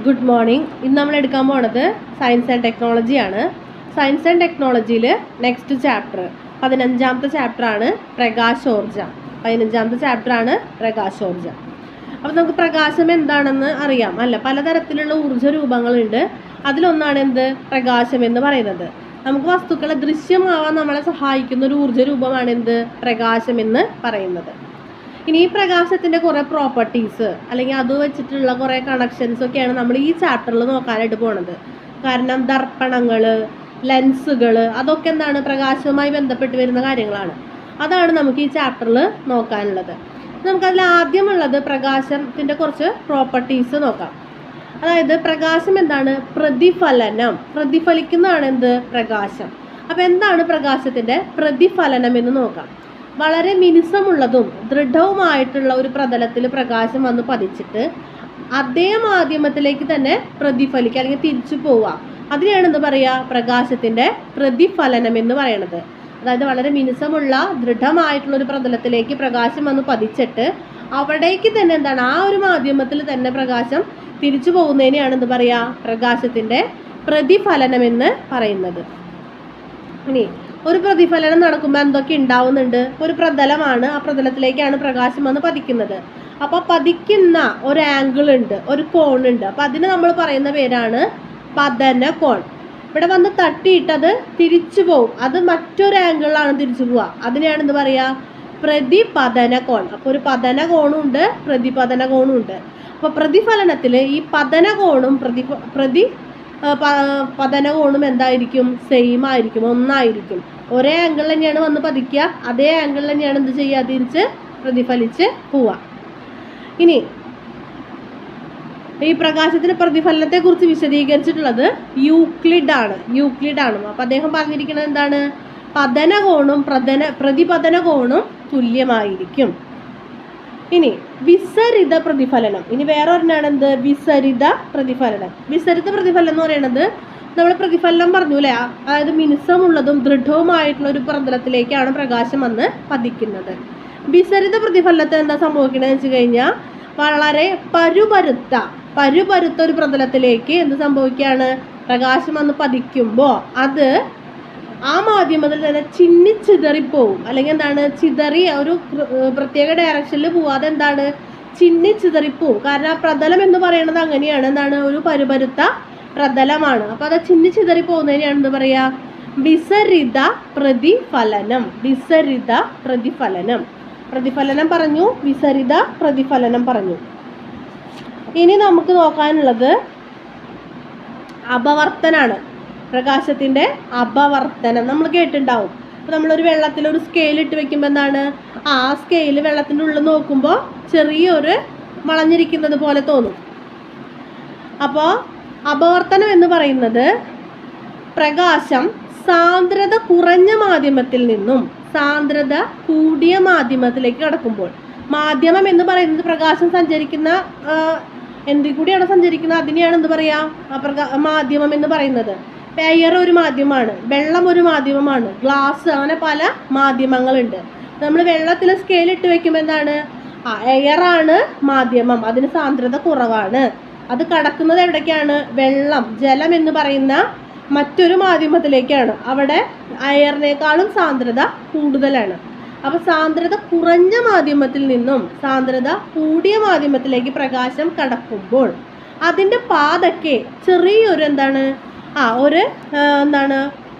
Good morning. ഇന്ന് നമ്മൾ എടുക്കാൻ പോണത് സയൻസ് ആൻഡ് ടെക്നോളജി ആണ്. സയൻസ് ആൻഡ് ടെക്നോളജിയിൽ നെക്സ്റ്റ് ചാപ്റ്റർ 15ാമത്തെ ചാപ്റ്ററാണ് പ്രകാശോർജം. 15ാമത്തെ ചാപ്റ്ററാണ് പ്രകാശോർജം. അപ്പോൾ നമുക്ക് പ്രകാശം എന്താണെന്ന് അറിയാം അല്ല, പലതരത്തിലുള്ള ഊർജ്ജ രൂപങ്ങളുണ്ട്. അതിലൊന്നാണ് എന്ത്? പ്രകാശം എന്ന് പറയുന്നത്. നമുക്ക് വസ്തുക്കളെ ദൃശ്യമാവാൻ നമ്മളെ സഹായിക്കുന്ന ഒരു ഊർജ്ജ രൂപമാണ് എന്ത്? പ്രകാശം എന്ന് പറയുന്നത്. ഇനി ഈ പ്രകാശത്തിൻ്റെ കുറേ പ്രോപ്പർട്ടീസ് അല്ലെങ്കിൽ അത് വെച്ചിട്ടുള്ള കുറേ കണക്ഷൻസ് ഒക്കെയാണ് നമ്മൾ ഈ ചാപ്റ്ററിൽ നോക്കാനായിട്ട് പോണത്. കാരണം ദർപ്പണങ്ങൾ, ലെൻസുകൾ, അതൊക്കെ എന്താണ്? പ്രകാശവുമായി ബന്ധപ്പെട്ട് വരുന്ന കാര്യങ്ങളാണ്. അതാണ് നമുക്ക് ഈ ചാപ്റ്ററിൽ നോക്കാനുള്ളത്. നമുക്കതിൽ ആദ്യമുള്ളത് പ്രകാശത്തിൻ്റെ കുറച്ച് പ്രോപ്പർട്ടീസ് നോക്കാം. അതായത് പ്രകാശം എന്താണ്? പ്രതിഫലനം. പ്രതിഫലിക്കുന്നതാണ് എന്ത്? പ്രകാശം. അപ്പോൾ എന്താണ് പ്രകാശത്തിൻ്റെ പ്രതിഫലനം എന്ന് നോക്കാം. വളരെ മിനുസമുള്ളതും ദൃഢവുമായിട്ടുള്ള ഒരു പ്രതലത്തിൽ പ്രകാശം വന്ന് പതിച്ചിട്ട് അതേ മാധ്യമത്തിലേക്ക് തന്നെ പ്രതിഫലിക്കുക അല്ലെങ്കിൽ തിരിച്ചു പോവുക. അതിനെയാണ് എന്ത് പറയുക? പ്രകാശത്തിൻ്റെ പ്രതിഫലനം എന്ന് പറയുന്നത്. അതായത് വളരെ മിനുസമുള്ള ദൃഢമായിട്ടുള്ള ഒരു പ്രതലത്തിലേക്ക് പ്രകാശം വന്ന് പതിച്ചിട്ട് അവിടേക്ക് തന്നെ എന്താണ്? ആ ഒരു മാധ്യമത്തിൽ തന്നെ പ്രകാശം തിരിച്ചു പോകുന്നതിനെയാണ് എന്ത് പറയുക? പ്രകാശത്തിൻ്റെ പ്രതിഫലനം എന്ന് പറയുന്നത്. ഇനി ഒരു പ്രതിഫലനം നടക്കുമ്പോൾ എന്തൊക്കെ ഉണ്ടാവുന്നുണ്ട്? ഒരു പ്രതലമാണ്, ആ പ്രതലത്തിലേക്കാണ് പ്രകാശം വന്ന് പതിക്കുന്നത്. അപ്പോൾ പതിക്കുന്ന ഒരു ആംഗിൾ ഉണ്ട്, ഒരു കോണുണ്ട്. അപ്പോൾ അതിന് നമ്മൾ പറയുന്ന പേരാണ് പതന കോൺ. ഇവിടെ വന്ന് തട്ടിയിട്ടത് തിരിച്ചു പോകും, അത് മറ്റൊരു ആംഗിളിലാണ് തിരിച്ചു പോവുക. അതിനെയാണ് എന്ത് പറയുക? പ്രതിപതന കോൺ. അപ്പോൾ ഒരു പതന കോണും ഉണ്ട്, പ്രതിപതന കോണും ഉണ്ട്. അപ്പോൾ പ്രതിഫലനത്തിൽ ഈ പതന കോണും പതന കോണും എന്തായിരിക്കും? സെയിം ആയിരിക്കും, ഒന്നായിരിക്കും. ഒരേ ആംഗിൾ തന്നെയാണ് വന്ന് പതിക്കുക, അതേ ആംഗിൾ തന്നെയാണ് എന്ത് ചെയ്യുക? തിരിച്ച് പ്രതിഫലിച്ച് പോവുക. ഇനി ഈ പ്രകാശത്തിന്റെ പ്രതിഫലനത്തെക്കുറിച്ച് വിശദീകരിച്ചിട്ടുള്ളത് യൂക്ലിഡ് ആണ്. അപ്പം അദ്ദേഹം പറഞ്ഞിരിക്കുന്നത് എന്താണ്? പതന കോണും പ്രതിപതന കോണും തുല്യമായിരിക്കും. ഇനി വിസരിത പ്രതിഫലനം. ഇനി വേറെ ഒരെണ്ണമാണ് എന്ത്? വിസരിത പ്രതിഫലനം. വിസരിത പ്രതിഫലനം എന്ന് പറയുന്നത് നമ്മൾ പ്രതിഫലനം പറഞ്ഞു അല്ലേ, അതായത് മിനുസമുള്ളതും ദൃഢവുമായിട്ടുള്ള ഒരു പ്രതലത്തിലേക്കാണ് പ്രകാശം വന്ന് പതിക്കുന്നത്. വിസരിത പ്രതിഫലനത്തിൽ എന്താ സംഭവിക്കണമെന്ന് വെച്ച് കഴിഞ്ഞാൽ വളരെ പരുപരുത്ത ഒരു പ്രതലത്തിലേക്ക് എന്ത് സംഭവിക്കുകയാണ്? പ്രകാശം വന്ന് പതിക്കുമ്പോൾ അത് ആ മാധ്യമത്തിൽ തന്നെ ചിന്നിച്ചിതറിപ്പോവും. അല്ലെങ്കിൽ എന്താണ്? ചിതറി ഒരു പ്രത്യേക ഡയറക്ഷനിൽ പോവാതെ എന്താണ്? ചിന്നിച്ചിതറിപ്പോവും. കാരണം ആ പ്രതലം എന്ന് പറയുന്നത് അങ്ങനെയാണ്, എന്താണ്? ഒരു പരുപരുത്ത പ്രതലമാണ്. അപ്പോൾ അത് ചിന്നിച്ചിതറി പോകുന്നതിനെയാണ് എന്ത് പറയുക? വിസരിത പ്രതിഫലനം. വിസരിത പ്രതിഫലനം. പ്രതിഫലനം പറഞ്ഞു, വിസരിത പ്രതിഫലനം പറഞ്ഞു. ഇനി നമുക്ക് നോക്കാനുള്ളത് അപവർത്തനാണ്. പ്രകാശത്തിൻ്റെ അപവർത്തനം നമ്മൾ കേട്ടിട്ടുണ്ടാവും. അപ്പോൾ നമ്മളൊരു വെള്ളത്തിൽ ഒരു സ്കെയിൽ ഇട്ട് വെക്കുമ്പോൾ എന്താണ്? ആ സ്കെയിൽ വെള്ളത്തിൻ്റെ ഉള്ളിൽ നോക്കുമ്പോൾ ചെറിയൊരു വളഞ്ഞിരിക്കുന്നത് പോലെ തോന്നും. അപ്പോൾ അപവർത്തനം എന്ന് പറയുന്നത് പ്രകാശം സാന്ദ്രത കുറഞ്ഞ മാധ്യമത്തിൽ നിന്നും സാന്ദ്രത കൂടിയ മാധ്യമത്തിലേക്ക് കടക്കുമ്പോൾ, മാധ്യമം എന്ന് പറയുന്നത് പ്രകാശം സഞ്ചരിക്കുന്ന എന്തിൽ കൂടിയാണ് സഞ്ചരിക്കുന്നത്? അതിനെയാണ് എന്ത് പറയുക? മാധ്യമം എന്ന് പറയുന്നത്. എയർ ഒരു മാധ്യമമാണ്, വെള്ളം ഒരു മാധ്യമമാണ്, ഗ്ലാസ്, അങ്ങനെ പല മാധ്യമങ്ങളുണ്ട്. നമ്മൾ വെള്ളത്തിൽ സ്കെയിൽ ഇട്ട് വെക്കുമ്പോൾ എന്താണ്? എയറാണ് മാധ്യമം, അതിന് സാന്ദ്രത കുറവാണ്. അത് കടക്കുന്നത് എവിടേക്കാണ്? വെള്ളം, ജലം എന്ന് പറയുന്ന മറ്റൊരു മാധ്യമത്തിലേക്കാണ്. അവിടെ എയറിനേക്കാളും സാന്ദ്രത കൂടുതലാണ്. അപ്പോൾ സാന്ദ്രത കുറഞ്ഞ മാധ്യമത്തിൽ നിന്നും സാന്ദ്രത കൂടിയ മാധ്യമത്തിലേക്ക് പ്രകാശം കടക്കുമ്പോൾ അതിൻ്റെ പാതയ്ക്ക് ചെറിയൊരു എന്താണ്?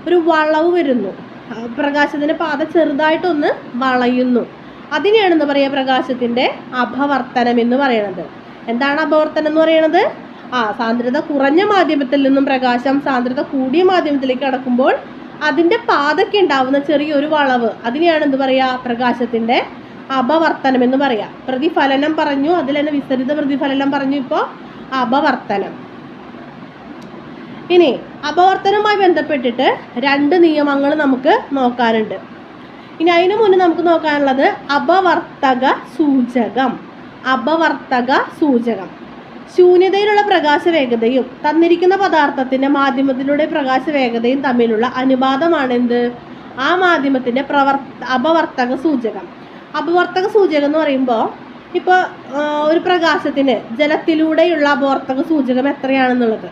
ഒരു വളവ് വരുന്നു. പ്രകാശത്തിൻ്റെ പാത ചെറുതായിട്ടൊന്ന് വളയുന്നു. അതിനെയാണ് എന്താ പറയുക? പ്രകാശത്തിൻ്റെ അപവർത്തനം എന്ന് പറയുന്നത്. എന്താണ് അപവർത്തനം എന്ന് പറയുന്നത്? സാന്ദ്രത കുറഞ്ഞ മാധ്യമത്തിൽ നിന്നും പ്രകാശം സാന്ദ്രത കൂടിയ മാധ്യമത്തിലേക്ക് കടക്കുമ്പോൾ അതിൻ്റെ പാതയ്ക്ക് ഉണ്ടാവുന്ന ചെറിയൊരു വളവ്, അതിനെയാണ് എന്ത് പറയുക? പ്രകാശത്തിൻ്റെ അപവർത്തനം എന്ന് പറയുക. പ്രതിഫലനം പറഞ്ഞു, അതിൽ തന്നെ വിസരിത പ്രതിഫലനം പറഞ്ഞു. ഇപ്പോൾ അപവർത്തനം. ഇനി അപവർത്തനവുമായി ബന്ധപ്പെട്ടിട്ട് 2 നിയമങ്ങൾ നമുക്ക് നോക്കാനുണ്ട്. ഇനി അതിനു മുന്നേ നമുക്ക് നോക്കാനുള്ളത് അപവർത്തക സൂചകം. അപവർത്തക സൂചകം ശൂന്യതയിലുള്ള പ്രകാശവേഗതയും തന്നിരിക്കുന്ന പദാർത്ഥത്തിൻ്റെ മാധ്യമത്തിലൂടെ പ്രകാശവേഗതയും തമ്മിലുള്ള അനുപാതമാണ് എന്ത്? ആ മാധ്യമത്തിൻ്റെ അപവർത്തക സൂചകം. അപവർത്തക സൂചകം എന്ന് പറയുമ്പോൾ ഇപ്പോൾ ഒരു പ്രകാശത്തിന് ജലത്തിലൂടെയുള്ള അപവർത്തക സൂചകം എത്രയാണെന്നുള്ളത്,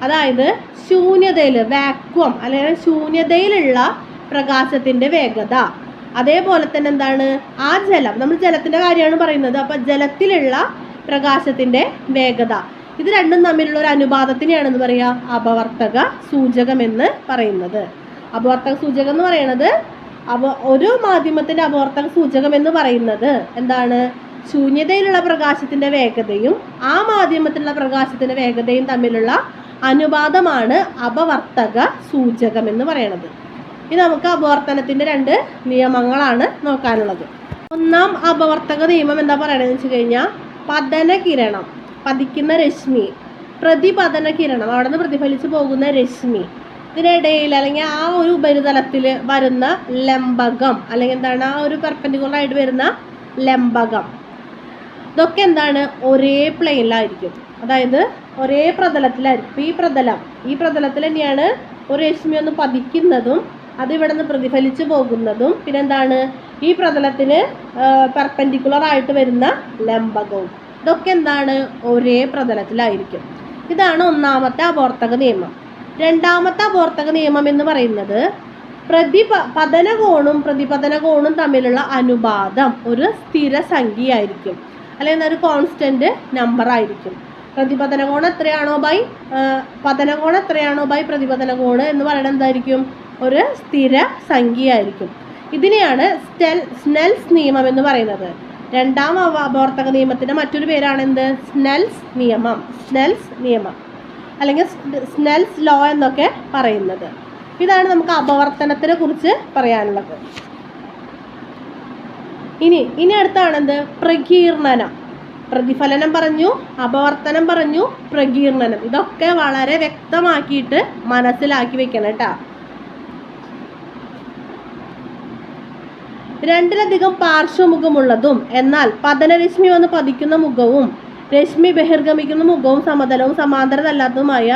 അതായത് ശൂന്യതയിൽ, വാക്വം അല്ലെങ്കിൽ ശൂന്യതയിലുള്ള പ്രകാശത്തിൻ്റെ വേഗത, അതേപോലെ തന്നെ എന്താണ് ആ ജലം, നമ്മൾ ജലത്തിൻ്റെ കാര്യമാണ് പറയുന്നത്, അപ്പം ജലത്തിലുള്ള പ്രകാശത്തിൻ്റെ വേഗത, ഇത് രണ്ടും തമ്മിലുള്ള ഒരു അനുപാതത്തിനെയാണ് എന്ന് പറയുക അപവർത്തക സൂചകം എന്ന് പറയുന്നത്. അപവർത്തക സൂചകം എന്ന് പറയുന്നത് ഒരു മാധ്യമത്തിൻ്റെ അപവർത്തക സൂചകം എന്ന് പറയുന്നത് എന്താണ്, ശൂന്യതയിലുള്ള പ്രകാശത്തിൻ്റെ വേഗതയും ആ മാധ്യമത്തിലുള്ള പ്രകാശത്തിൻ്റെ വേഗതയും തമ്മിലുള്ള അനുപാതമാണ് അപവർത്തക സൂചകം എന്ന് പറയുന്നത്. ഇത് നമുക്ക് അപവർത്തനത്തിൻ്റെ 2 നിയമങ്ങളാണ് നോക്കാനുള്ളത്. ഒന്നാം അപവർത്തക നിയമം എന്താ പറയണതെന്ന് വെച്ച് കഴിഞ്ഞാൽ, പതന കിരണം, പതിക്കുന്ന രശ്മി, പ്രതിപതന കിരണം, അവിടെ നിന്ന് പ്രതിഫലിച്ച് പോകുന്ന രശ്മി, ഇതിനിടയിൽ അല്ലെങ്കിൽ ആ ഒരു ഉപരിതലത്തിൽ വരുന്ന ലംബകം അല്ലെങ്കിൽ എന്താണ് ആ ഒരു പെർപെൻഡിക്കുലർ ആയിട്ട് വരുന്ന ലംബകം, ഇതൊക്കെ എന്താണ് ഒരേ പ്ലെയിനിലായിരിക്കും, അതായത് ഒരേ പ്രതലത്തിലായിരിക്കും. ഈ പ്രതലത്തിൽ തന്നെയാണ് ഒരു രശ്മി ഒന്ന് പതിക്കുന്നതും അത് ഇവിടെ നിന്ന് പ്രതിഫലിച്ച് പോകുന്നതും, പിന്നെന്താണ് ഈ പ്രതലത്തിന് പെർപെൻഡിക്കുലർ ആയിട്ട് വരുന്ന ലംബകവും, ഇതൊക്കെ എന്താണ് ഒരേ പ്രതലത്തിലായിരിക്കും. ഇതാണ് ഒന്നാമത്തെ അപവർത്തക നിയമം. രണ്ടാമത്തെ അപവർത്തക നിയമം എന്ന് പറയുന്നത് പതന കോണും പ്രതിപതന കോണും തമ്മിലുള്ള അനുപാതം ഒരു സ്ഥിര സംഖ്യയായിരിക്കും, അല്ലെങ്കിൽ ഒരു കോൺസ്റ്റന്റ് നമ്പർ ആയിരിക്കും. പ്രതിപതന കോൺ എത്രയാണോ ബൈ പതന കോൺ എത്രയാണോ ബൈ പ്രതിപതന കോൺ എന്ന് പറയുന്നത് എന്തായിരിക്കും, ഒരു സ്ഥിര സംഖ്യയായിരിക്കും. ഇതിനെയാണ് സ്നെൽസ് നിയമം എന്ന് പറയുന്നത്. രണ്ടാം അപവർത്തക നിയമത്തിൻ്റെ മറ്റൊരു പേരാണ് എന്ത്, സ്നെൽസ് നിയമം അല്ലെങ്കിൽ സ്നെൽസ് ലോ എന്നൊക്കെ പറയുന്നത്. ഇതാണ് നമുക്ക് അപവർത്തനത്തിനെ കുറിച്ച് പറയാനുള്ളത്. ഇനി അടുത്താണെന്ത്, പ്രകീർണനം. പ്രതിഫലനം പറഞ്ഞു, അപവർത്തനം പറഞ്ഞു, പ്രകീർണനം, ഇതൊക്കെ വളരെ വ്യക്തമാക്കിയിട്ട് മനസ്സിലാക്കി വെക്കണം കേട്ടോ. 2ലധികം പാർശ്വമുഖമുള്ളതും എന്നാൽ പതനരശ്മി വന്ന് പതിക്കുന്ന മുഖവും രശ്മി ബഹിർഗമിക്കുന്ന മുഖവും സമതലവും സമാന്തരമല്ലാത്തതുമായ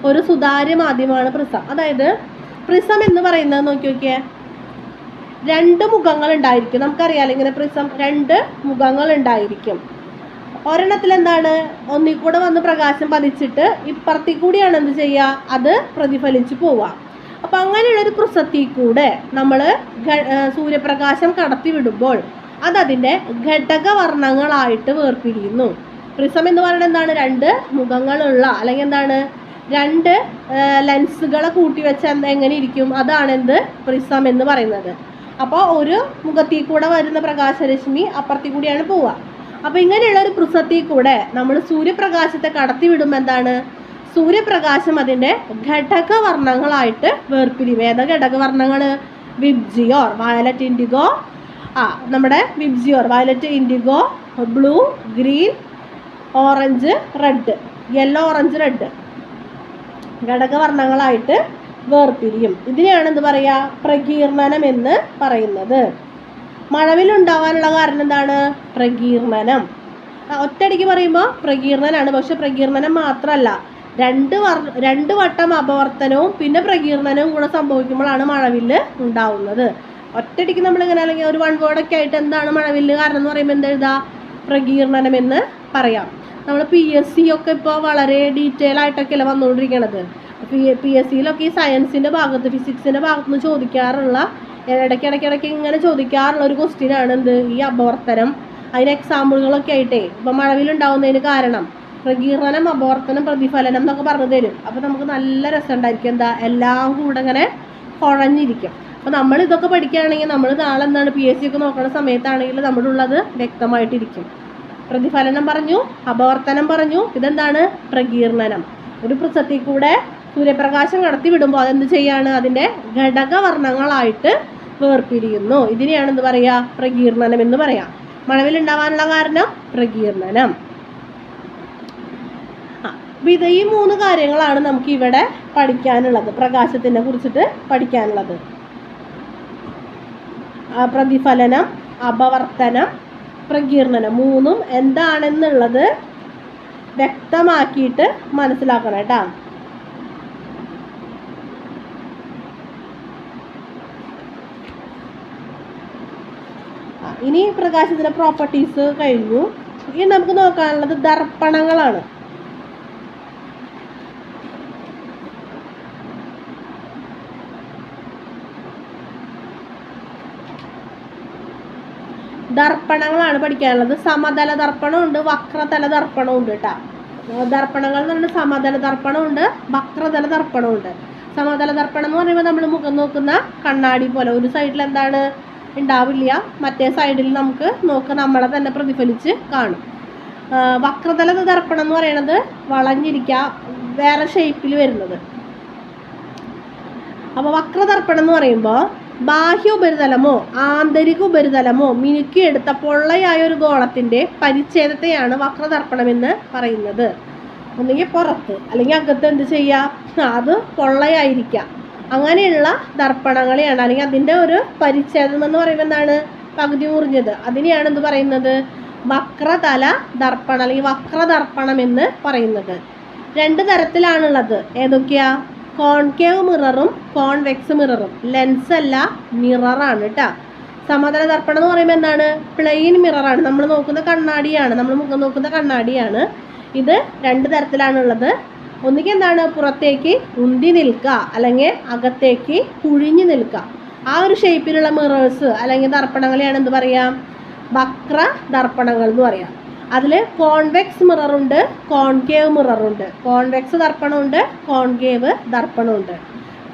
ഒരു സുതാര്യ മാധ്യമമാണ് പ്രിസം. അതായത് പ്രിസം എന്ന് പറയുന്നത് നോക്കിയൊക്കെ 2 മുഖങ്ങൾ ഉണ്ടായിരിക്കും. നമുക്കറിയാലോ ഇങ്ങനെ പ്രിസം 2 മുഖങ്ങൾ ഉണ്ടായിരിക്കും. ഒരെണ്ണത്തിൽ എന്താണ് ഒന്നിൽ കൂടെ വന്ന് പ്രകാശം പതിച്ചിട്ട് ഇപ്പുറത്തിൽ കൂടിയാണ് എന്ത് ചെയ്യുക, അത് പ്രതിഫലിച്ച് പോവുക. അപ്പം അങ്ങനെയുള്ളൊരു പ്രിസത്തിൽ കൂടെ നമ്മൾ സൂര്യപ്രകാശം കടത്തി വിടുമ്പോൾ അതതിൻ്റെ ഘടകവർണ്ണങ്ങളായിട്ട് വേർപിരിയുന്നു. പ്രിസം എന്ന് പറയുന്നത് എന്താണ്, 2 മുഖങ്ങളുള്ള അല്ലെങ്കിൽ എന്താണ് 2 ലെൻസുകളെ കൂട്ടി വെച്ച എങ്ങനെ ഇരിക്കും, അതാണ് എന്ത് പ്രിസം എന്ന് പറയുന്നത്. അപ്പോൾ ഒരു മുഖത്തിൽ കൂടെ വരുന്ന പ്രകാശരശ്മി അപ്പുറത്തിൽ കൂടിയാണ് പോവുക. അപ്പോൾ ഇങ്ങനെയുള്ള ഒരു പ്രിസത്തിൽ കൂടെ നമ്മൾ സൂര്യപ്രകാശത്തെ കടത്തി വിടുമ്പോൾ എന്താണ്, സൂര്യപ്രകാശം അതിൻ്റെ ഘടകവർണ്ണങ്ങളായിട്ട് വേർപിരിയും. ഏതാ ഘടകവർണ്ണങ്ങൾ, വിബ്ജിയോർ, വയലറ്റ് ഇൻഡിഗോ, നമ്മുടെ VIBGYOR, violet indigo, blue, green, orange, red, yellow, orange, red ഘടകവർണ്ണങ്ങളായിട്ട് വേർപിരിയും. ഇതിനെയാണ് എന്ത് പറയുക, പ്രകീർണനം എന്ന് പറയുന്നത്. മഴവിലുണ്ടാവാനുള്ള കാരണം എന്താണ്, പ്രകീർണനം. ഒറ്റയടിക്ക് പറയുമ്പോൾ പ്രകീർണനാണ്, പക്ഷെ പ്രകീർണനം മാത്രമല്ല, 2 വട്ടം അപവർത്തനവും പിന്നെ പ്രകീർണനവും കൂടെ സംഭവിക്കുമ്പോഴാണ് മഴവില്ല് ഉണ്ടാവുന്നത്. ഒറ്റയടിക്ക് നമ്മളിങ്ങനെ അല്ലെങ്കിൽ ഒരു 1 വേർഡൊക്കെ ആയിട്ട് എന്താണ് മഴവില്ല് കാരണം എന്ന് പറയുമ്പോൾ എന്തെഴുതാ, പ്രകീർണനം എന്ന് പറയാം. നമ്മൾ PSC ഒക്കെ ഇപ്പോൾ വളരെ ഡീറ്റെയിൽ ആയിട്ടൊക്കെയല്ല വന്നുകൊണ്ടിരിക്കണത്. PSCയിലൊക്കെ ഈ സയൻസിൻ്റെ ഭാഗത്ത്, ഫിസിക്സിൻ്റെ ഭാഗത്ത് നിന്ന് ചോദിക്കാറുള്ള, ഇടയ്ക്കിടയ്ക്ക് ഇങ്ങനെ ചോദിക്കാറുള്ള ഒരു ക്വസ്റ്റ്യനാണ് എന്ത്, ഈ അപവർത്തനം. അതിന് എക്സാമ്പിളുകളൊക്കെ ആയിട്ടേ ഇപ്പോൾ മഴവിലുണ്ടാവുന്നതിന് കാരണം പ്രകീർണനം, അപവർത്തനം, പ്രതിഫലനം എന്നൊക്കെ പറഞ്ഞു തരും. അപ്പോൾ നമുക്ക് നല്ല രസം ഉണ്ടായിരിക്കും, എന്താ എല്ലാം കൂടെ ഇങ്ങനെ കുഴഞ്ഞിരിക്കും. അപ്പോൾ നമ്മൾ ഇതൊക്കെ പഠിക്കുകയാണെങ്കിൽ നമ്മൾ നാളെ എന്താണ് PSC ഒക്കെ നോക്കുന്ന സമയത്താണെങ്കിൽ നമ്മുടെ ഉള്ളത് വ്യക്തമായിട്ടിരിക്കും. പ്രതിഫലനം പറഞ്ഞു, അപവർത്തനം പറഞ്ഞു, ഇതെന്താണ് പ്രകീർണനം. ഒരു പ്രിസത്തിൽ കൂടെ സൂര്യപ്രകാശം കടത്തി വിടുമ്പോൾ അതെന്ത് ചെയ്യാണ്, അതിൻ്റെ ഘടകവർണ്ണങ്ങളായിട്ട് വേർപിരിയുന്നു. ഇതിനെയാണ് എന്ത് പറയുക, പ്രകീർണനം എന്ന് പറയാം. മഴവിലുണ്ടാവാനുള്ള കാരണം പ്രകീർണനം. ഇത് ഈ 3 കാര്യങ്ങളാണ് നമുക്ക് ഇവിടെ പഠിക്കാനുള്ളത്, പ്രകാശത്തിനെ കുറിച്ചിട്ട് പഠിക്കാനുള്ളത്. പ്രതിഫലനം, അപവർത്തനം, പ്രകീർണനം, 3ഉം എന്താണെന്നുള്ളത് വ്യക്തമാക്കിയിട്ട് മനസ്സിലാക്കണം കേട്ടോ. ഇനി പ്രകാശത്തിൻ്റെ പ്രോപ്പർട്ടീസ് കഴിഞ്ഞു. ഇനി നമുക്ക് നോക്കാനുള്ളത് ദർപ്പണങ്ങളാണ്. ദർപ്പണങ്ങളാണ് പഠിക്കാനുള്ളത്. സമതല ദർപ്പണമുണ്ട്, വക്രതല ദർപ്പണമുണ്ട് കേട്ടോ. ദർപ്പണങ്ങൾ എന്ന് പറഞ്ഞാൽ സമതല ദർപ്പണമുണ്ട്, വക്രതല ദർപ്പണമുണ്ട്. സമതല ദർപ്പണം എന്ന് പറയുമ്പോൾ നമ്മൾ മുഖം നോക്കുന്ന കണ്ണാടി പോലെ ഒരു സൈഡിൽ എന്താണ് ഉണ്ടാവില്ല, മറ്റേ സൈഡിൽ നമുക്ക് നമ്മളെ തന്നെ പ്രതിഫലിച്ച് കാണും. വക്രതല ദർപ്പണം എന്ന് പറയുന്നത് വളഞ്ഞിരിക്കുക, വേറെ ഷേപ്പിൽ വരുന്നത്. അപ്പോൾ വക്രദർപ്പണം എന്ന് പറയുമ്പോൾ ബാഹ്യ ഉപരിതലമോ ആന്തരിക ഉപരിതലമോ മിനുക്കിയെടുത്ത പൊള്ളയായ ഒരു ഗോളത്തിൻ്റെ പരിച്ഛേദത്തെയാണ് വക്രദർപ്പണം എന്ന് പറയുന്നത്. ഒന്നുകിൽ പുറത്ത് അല്ലെങ്കിൽ അകത്ത് എന്ത് ചെയ്യുക, അത് പൊള്ളയായിരിക്കാം. അങ്ങനെയുള്ള ദർപ്പണങ്ങളെയാണ്, അല്ലെങ്കിൽ അതിൻ്റെ ഒരു പരിച്ഛേദം എന്ന് പറയുമ്പോൾ എന്താണ്, പകുതി മുറിഞ്ഞത്, അതിനെയാണ് എന്ത് പറയുന്നത്, വക്രതല ദർപ്പണം അല്ലെങ്കിൽ വക്രദർപ്പണം എന്ന് പറയുന്നത്. 2 തരത്തിലാണുള്ളത്. ഏതൊക്കെയാ? കോൺകേവ് മിററും കോൺവെക്സ് മിററും. ലെൻസ് അല്ല, മിററാണ് കേട്ടോ. സമതല ദർപ്പണം എന്ന് പറയുമ്പോൾ എന്താണ്, പ്ലെയിൻ മിററാണ്, നമ്മൾ നോക്കുന്ന കണ്ണാടിയാണ്, നമ്മൾ മുഖം നോക്കുന്ന കണ്ണാടിയാണ്. ഇത് 2 തരത്തിലാണുള്ളത്. ഒന്നുകിൽ എന്താണ്, പുറത്തേക്ക് ഉന്തി നിൽക്കുക അല്ലെങ്കിൽ അകത്തേക്ക് കുഴിഞ്ഞു നിൽക്കുക. ആ ഒരു ഷേപ്പിലുള്ള മിറേഴ്സ് അല്ലെങ്കിൽ ദർപ്പണങ്ങളെയാണ് എന്ത് പറയാം, വക്ര ദർപ്പണങ്ങൾ എന്ന് പറയാം. അതിൽ കോൺവെക്സ് മിററുണ്ട്, കോൺകേവ് മിററുണ്ട്. കോൺവെക്സ് ദർപ്പണമുണ്ട്, കോൺകേവ് ദർപ്പണമുണ്ട്.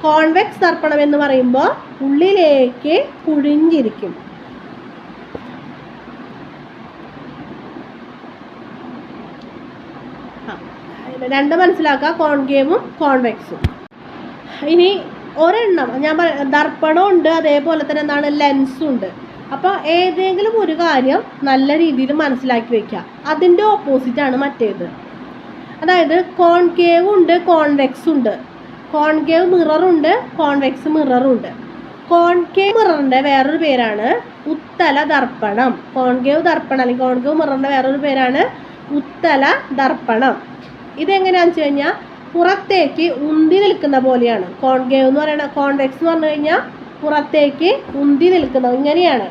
കോൺവെക്സ് ദർപ്പണം എന്ന് പറയുമ്പോൾ ഉള്ളിലേക്ക് കുഴിഞ്ഞിരിക്കും. രണ്ട് മനസ്സിലാക്കുക, കോൺകേവും കോൺവെക്സും. ഇനി ഒരെണ്ണം ഞാൻ ദർപ്പണമുണ്ട്, അതേപോലെ തന്നെ എന്താണ്, ലെൻസും ഉണ്ട്. അപ്പോൾ ഏതെങ്കിലും ഒരു കാര്യം നല്ല രീതിയിൽ മനസ്സിലാക്കി വയ്ക്കുക. അതിൻ്റെ ഓപ്പോസിറ്റാണ് മറ്റേത്. അതായത് കോൺകേവ് ഉണ്ട്, കോൺവെക്സ് ഉണ്ട്. കോൺകേവ് മിററുണ്ട്, കോൺവെക്സ് മിററുണ്ട്. കോൺകേവ് മിററിൻ്റെ വേറൊരു പേരാണ് ഉത്തല ദർപ്പണം. കോൺകേവ് ദർപ്പണം അല്ലെങ്കിൽ കോൺകേവ് മിററിൻ്റെ വേറൊരു പേരാണ് ഉത്തല ദർപ്പണം. ഇതെങ്ങനെയാണെന്ന് വെച്ച് കഴിഞ്ഞാൽ പുറത്തേക്ക് ഉന്തി നിൽക്കുന്ന പോലെയാണ്. കോൺകേവ് എന്ന് പറയുന്നത്, കോൺവെക്സ് എന്ന് പറഞ്ഞു കഴിഞ്ഞാൽ പുറത്തേക്ക് ഉന്തി നിൽക്കുന്നത്, ഇങ്ങനെയാണ്.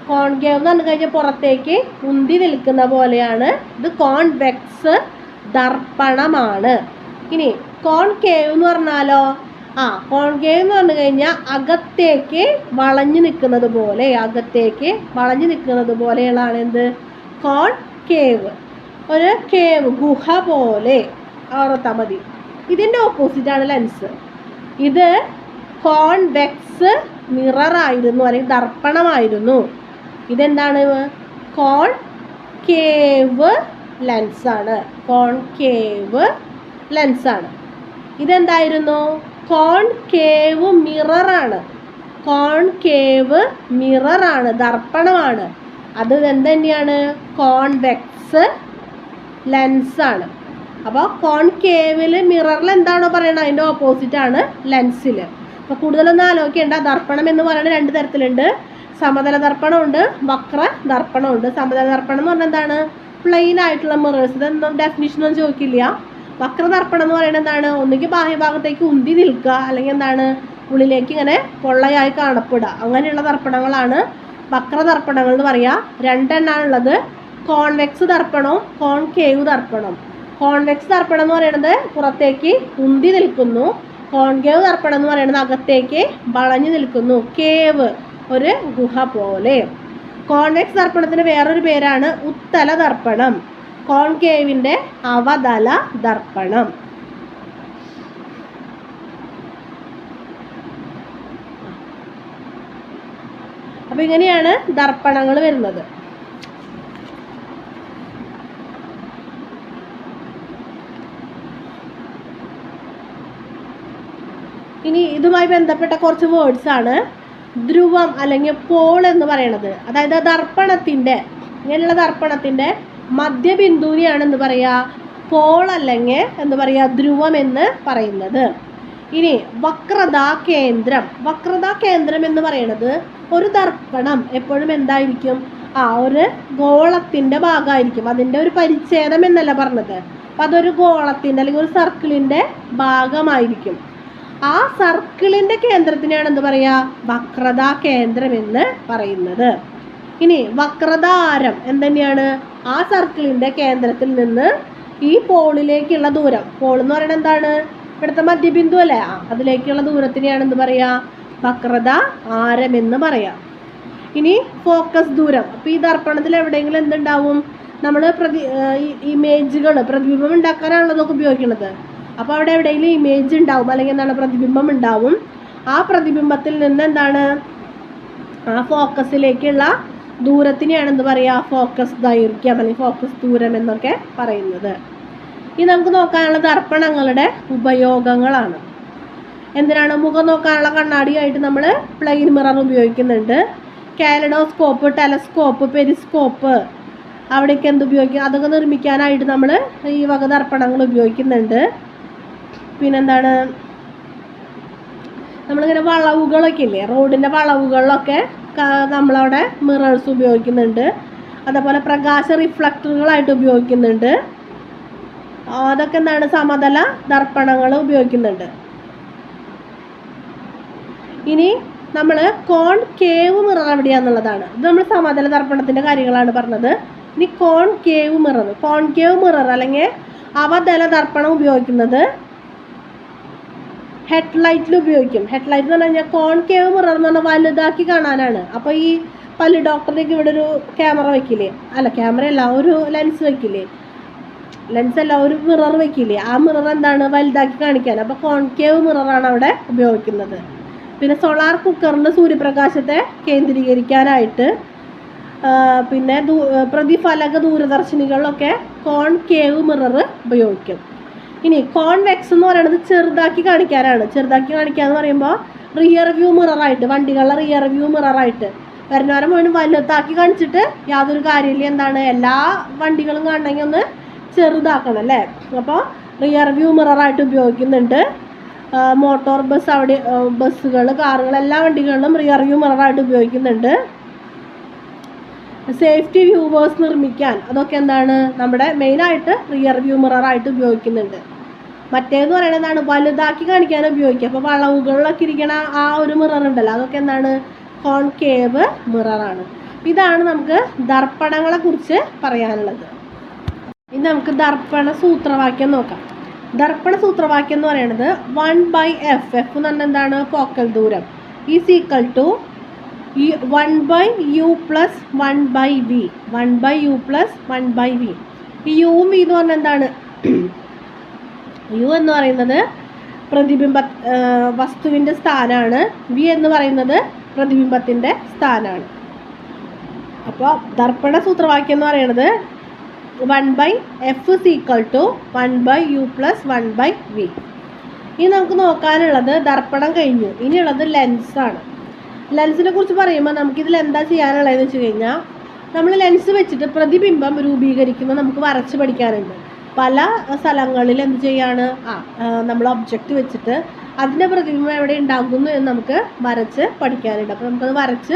കോൺകേവ് എന്ന് പറഞ്ഞു കഴിഞ്ഞാൽ പുറത്തേക്ക് ഉന്തി നിൽക്കുന്ന പോലെയാണ്. ഇത് കോൺവെക്സ് ദർപ്പണമാണ്. ഇനി കോൺകേവ് എന്ന് പറഞ്ഞാലോ, കോൺകേവ് എന്ന് പറഞ്ഞു കഴിഞ്ഞാൽ അകത്തേക്ക് വളഞ്ഞു നിൽക്കുന്നത് പോലെ, അകത്തേക്ക് വളഞ്ഞു നിൽക്കുന്നത് പോലെയുള്ളതാണ് എന്ത്, കോൺകേവ്. ഒരു കേവ്, ഗുഹ പോലെ ഓർത്താൽ മതി. ഇതിൻ്റെ ഓപ്പോസിറ്റാണ് ലെൻസ്. ഇത് കോൺവെക്സ് മിററായിരുന്നു അല്ലെങ്കിൽ ദർപ്പണമായിരുന്നു. ഇതെന്താണ്, കോൺകേവ് ലെൻസാണ്. കോൺകേവ് ലെൻസാണ്. ഇതെന്തായിരുന്നു, കോൺകേവ് മിററാണ്. കോൺകേവ് മിററാണ്, ദർപ്പണമാണ്. അത് എന്തുതന്നെയാണ്, കോൺവെക്സ് ലെൻസാണ്. അപ്പോൾ കോൺകേവിൽ മിററിൽ എന്താണോ പറയുന്നത് അതിൻ്റെ ഓപ്പോസിറ്റാണ് ലെൻസിൽ. അപ്പോൾ കൂടുതലൊന്നും ആലോചിക്കേണ്ട. ദർപ്പണം എന്ന് പറയുന്നത് 2 തരത്തിലുണ്ട്. സമതല ദർപ്പണമുണ്ട്, വക്ര ദർപ്പണമുണ്ട്. സമതല ദർപ്പണം എന്ന് പറഞ്ഞാൽ എന്താണ്, പ്ലെയിൻ ആയിട്ടുള്ള മിറേഴ്സ്. ഇതൊന്നും ഡെഫിനിഷനൊന്നും ചോദിക്കില്ല. വക്രദർപ്പണം എന്ന് പറയുന്നത് എന്താണ്, ഒന്നുകിൽ ബാഹ്യഭാഗത്തേക്ക് ഉന്തി നിൽക്കുക അല്ലെങ്കിൽ എന്താണ്, ഉള്ളിലേക്ക് ഇങ്ങനെ പൊള്ളയായി കാണപ്പെടുക. അങ്ങനെയുള്ള ദർപ്പണങ്ങളാണ് വക്രദർപ്പണങ്ങൾ എന്ന് പറയുക. 2 എണ്ണാണുള്ളത്, കോൺവെക്സ് ദർപ്പണവും കോൺകേവ് ദർപ്പണം. കോൺവെക്സ് ദർപ്പണം എന്ന് പറയുന്നത് പുറത്തേക്ക് ഉന്തി നിൽക്കുന്നു. കോൺകേവ് ദർപ്പണം എന്ന് പറയുന്നത് അകത്തേക്ക് വളഞ്ഞു നിൽക്കുന്നു. കേവ്, ഒരു ഗുഹ പോലെ. കോൺവെക്സ് ദർപ്പണത്തിന് വേറൊരു പേരാണ് ഉത്തല ദർപ്പണം. കോൺകേവിൻ്റെ അവതല ദർപ്പണം. അപ്പോൾ ഇങ്ങനെയാണ് ദർപ്പണങ്ങൾ വരുന്നത്. ഇനി ഇതുമായി ബന്ധപ്പെട്ട കുറച്ച് വേർഡ്സ് ആണ്. ധ്രുവം അല്ലെങ്കിൽ പോൾ എന്ന് പറയുന്നത്, അതായത് ദർപ്പണത്തിൻ്റെ, ഇങ്ങനെയുള്ള ദർപ്പണത്തിൻ്റെ മധ്യബിന്ദുവിനെയാണ് എന്ത് പറയുക, പോൾ അല്ലെങ്കിൽ എന്ത് പറയുക, ധ്രുവം എന്ന് പറയുന്നത്. ഇനി വക്രതാ കേന്ദ്രം. വക്രതാ കേന്ദ്രം എന്ന് പറയുന്നത് ഒരു ദർപ്പണം എപ്പോഴും എന്തായിരിക്കും, ഒരു ഗോളത്തിൻ്റെ ഭാഗമായിരിക്കും. അതിൻ്റെ ഒരു പരിച്ഛേദം എന്നല്ല പറഞ്ഞത്. അപ്പം അതൊരു ഗോളത്തിൻ്റെ അല്ലെങ്കിൽ ഒരു സർക്കിളിൻ്റെ ഭാഗമായിരിക്കും. ആ സർക്കിളിൻ്റെ കേന്ദ്രത്തിനെയാണ് എന്ത് പറയുക, വക്രതാ കേന്ദ്രം എന്ന് പറയുന്നത്. ഇനി വക്രത ആരം എന്തുതന്നെയാണ്? ആ സർക്കിളിൻ്റെ കേന്ദ്രത്തിൽ നിന്ന് ഈ പോളിലേക്കുള്ള ദൂരം. പോൾ എന്ന് പറയുന്നത് എന്താണ്? ഇവിടുത്തെ മധ്യബിന്ദു അല്ലേ? അതിലേക്കുള്ള ദൂരത്തിനെയാണ് എന്ത് പറയുക? വക്രത ആരം എന്ന് പറയാം. ഇനി ഫോക്കസ് ദൂരം. അപ്പോൾ ഈ ദർപ്പണത്തിൽ എവിടെയെങ്കിലും എന്തുണ്ടാവും? നമ്മൾ ഇമേജുകൾ പ്രതിബിംബം ഉണ്ടാക്കാനാണല്ലോ ഇതൊക്കെ ഉപയോഗിക്കുന്നത്. അപ്പോൾ അവിടെ എവിടെയെങ്കിലും ഇമേജ് ഉണ്ടാവും, അല്ലെങ്കിൽ എന്താണ് പ്രതിബിംബം ഉണ്ടാവും. ആ പ്രതിബിംബത്തിൽ നിന്ന് എന്താണ് ആ ഫോക്കസിലേക്കുള്ള ദൂരത്തിനെയാണ് എന്ത് പറയുക? ഫോക്കസ് ദൈർഘ്യം അല്ലെങ്കിൽ ഫോക്കസ് ദൂരം എന്നൊക്കെ പറയുന്നത്. ഇനി നമുക്ക് നോക്കാനുള്ള ദർപ്പണങ്ങളുടെ ഉപയോഗങ്ങളാണ്. എന്തിനാണ്? മുഖം നോക്കാനുള്ള കണ്ണാടിയായിട്ട് നമ്മൾ പ്ലെയിൻ മിറർ ഉപയോഗിക്കുന്നുണ്ട്. കാലഡോസ്കോപ്പ്, ടെലസ്കോപ്പ്, പെരിസ്കോപ്പ് അവിടേക്ക് എന്ത് ഉപയോഗിക്കും? അതൊക്കെ നിർമ്മിക്കാനായിട്ട് നമ്മൾ ഈ വക ദർപ്പണങ്ങൾ ഉപയോഗിക്കുന്നുണ്ട്. പിന്നെന്താണ്, നമ്മളിങ്ങനെ വളവുകളൊക്കെ ഇല്ലേ, റോഡിൻ്റെ വളവുകളിലൊക്കെ നമ്മളവിടെ മിറേഴ്സ് ഉപയോഗിക്കുന്നുണ്ട്. അതേപോലെ പ്രകാശ റിഫ്ലക്ടറുകളായിട്ട് ഉപയോഗിക്കുന്നുണ്ട്. അതൊക്കെ എന്താണ്? സമതല ദർപ്പണങ്ങൾ ഉപയോഗിക്കുന്നുണ്ട്. ഇനി നമ്മൾ കോൺകേവ് മിറർ എവിടെയാണെന്നുള്ളതാണ്. ഇത് നമ്മൾ സമതല ദർപ്പണത്തിൻ്റെ കാര്യങ്ങളാണ് പറഞ്ഞത്. ഇനി കോൺകേവ് മിറർ അല്ലെങ്കിൽ അവതല ദർപ്പണം ഉപയോഗിക്കുന്നത് ഹെഡ്ലൈറ്റിൽ ഉപയോഗിക്കും. ഹെഡ്ലൈറ്റ് എന്ന് പറഞ്ഞു കഴിഞ്ഞാൽ കോൺകേവ് മിറർ എന്ന് പറഞ്ഞാൽ വലുതാക്കി കാണാനാണ്. അപ്പോൾ ഈ പല്ല് ഡോക്ടറിലേക്ക് ഇവിടെ ഒരു ക്യാമറ വെക്കില്ലേ, അല്ല ക്യാമറ അല്ല, ഒരു ലെൻസ് വെക്കില്ലേ, ഒരു മിറർ വെക്കില്ലേ, ആ മിറർ എന്താണ്? വലുതാക്കി കാണിക്കാൻ. അപ്പോൾ കോൺകേവ് മിററാണ് അവിടെ ഉപയോഗിക്കുന്നത്. പിന്നെ സോളാർ കുക്കറിൽ സൂര്യപ്രകാശത്തെ കേന്ദ്രീകരിക്കാനായിട്ട്, പിന്നെ പ്രതിഫലക ദൂരദർശിനികളിലൊക്കെ കോൺകേവ് മിറർ ഉപയോഗിക്കും. ഇനി കോൺവെക്സ് എന്ന് പറയുന്നത് ചെറുതാക്കി കാണിക്കാനാണ്. ചെറുതാക്കി കാണിക്കുക എന്ന് പറയുമ്പോൾ റിയർ വ്യൂ മിററായിട്ട്, വണ്ടികളുടെ റിയർ വ്യൂ മിററായിട്ട് വരുന്നവരെ മുഴുവൻ വലുതാക്കി കാണിച്ചിട്ട് യാതൊരു കാര്യമില്ല. എന്താണ്? എല്ലാ വണ്ടികളും കാണണമെങ്കിൽ ഒന്ന് ചെറുതാക്കണം അല്ലേ? അപ്പോൾ റിയർ വ്യൂ മിററായിട്ട് ഉപയോഗിക്കുന്നുണ്ട്. മോട്ടോർ ബസ്, അവിടെ ബസ്സുകൾ, കാറുകൾ, എല്ലാ വണ്ടികളിലും റിയർ വ്യൂ മിററായിട്ട് ഉപയോഗിക്കുന്നുണ്ട്. സേഫ്റ്റി വ്യൂവേഴ്സ് നിർമ്മിക്കാൻ അതൊക്കെ എന്താണ്? നമ്മുടെ മെയിനായിട്ട് റിയർ വ്യൂ മിററായിട്ട് ഉപയോഗിക്കുന്നുണ്ട്. മറ്റേന്ന് പറയുന്നത് എന്താണ്? വലുതാക്കി കാണിക്കാൻ ഉപയോഗിക്കുക. അപ്പോൾ വളവുകളിലൊക്കെ ഇരിക്കണ ആ ഒരു മിറർ ഉണ്ടല്ലോ, അതൊക്കെ എന്താണ്? കോൺകേവ് മിററാണ്. ഇതാണ് നമുക്ക് ദർപ്പണങ്ങളെ കുറിച്ച് പറയാനുള്ളത്. ഇനി നമുക്ക് ദർപ്പണ സൂത്രവാക്യം നോക്കാം. ദർപ്പണ സൂത്രവാക്യം എന്ന് പറയുന്നത് 1/f, എഫ് എന്ന് പറഞ്ഞാൽ എന്താണ്? ഫോക്കൽ ദൂരം, is equal to 1/u + 1/v. 1/u + 1/v. ഈ യുവും വി എന്ന് പറഞ്ഞാൽ എന്താണ്? യു എന്ന് പറയുന്നത് വസ്തുവിൻ്റെ സ്ഥാനമാണ്. വി എന്ന് പറയുന്നത് പ്രതിബിംബത്തിൻ്റെ സ്ഥാനമാണ്. അപ്പോൾ ദർപ്പണ സൂത്രവാക്യം എന്ന് പറയുന്നത് 1/f = 1/u + 1/v. ഇനി നമുക്ക് നോക്കാനുള്ളത് ദർപ്പണം കഴിഞ്ഞു. ഇനിയുള്ളത് ലെൻസാണ്. ലെൻസിനെ കുറിച്ച് പറയുമ്പോൾ നമുക്കിതിൽ എന്താ ചെയ്യാനുള്ളതെന്ന് വെച്ച് കഴിഞ്ഞാൽ, നമ്മൾ ലെൻസ് വെച്ചിട്ട് പ്രതിബിംബം രൂപീകരിക്കുന്നത് നമുക്ക് വരച്ച് പഠിക്കാനുണ്ട്. പല സ്ഥലങ്ങളിൽ എന്ത് ചെയ്യാണ്? നമ്മൾ ഒബ്ജക്റ്റ് വെച്ചിട്ട് അതിൻ്റെ പ്രതിബിംബം എവിടെ ഉണ്ടാകുന്നു എന്ന് നമുക്ക് വരച്ച് പഠിക്കാനുണ്ട്. അപ്പോൾ നമുക്കത് വരച്ച്